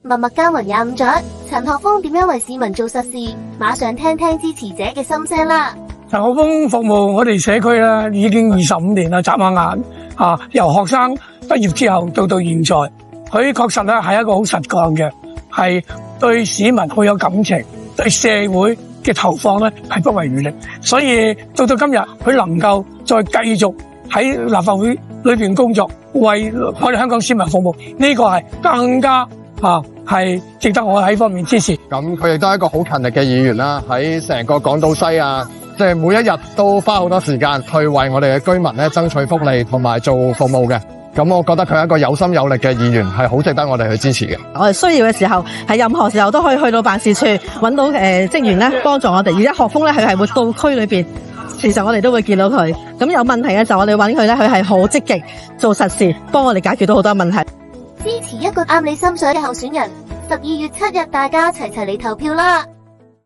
默默耕耘25載，陳學鋒點樣為市民做實事？馬上聽聽支持者嘅心聲啦！陳學鋒服務我哋社區啦，已經25年啦，眨下眼由學生畢業之後到現在，佢確實咧係一個好實幹嘅，係對市民好有感情，對社會嘅投放咧係不遺餘力，所以到今日佢能夠再繼續喺立法會裏邊工作，為我哋香港市民服務，呢個係更加係值得我喺方面支持。咁佢亦都係一個好勤力嘅議員啦，喺成個港島西即係每一日都花好多時間去為我哋嘅居民咧爭取福利同埋做服務嘅。咁我覺得佢係一個有心有力嘅議員，係好值得我哋去支持嘅。我哋需要嘅時候，係任何時候都可以去到辦事處揾到職員咧幫助我哋。而家學鋒咧佢係會到區裏邊，其實我哋都會見到佢。咁有問題嘅時候，我哋揾佢咧，佢係好積極做實事，幫我哋解決到好多問題。支持一個啱你心水嘅候選人，12月7日大家齊齊嚟投票啦！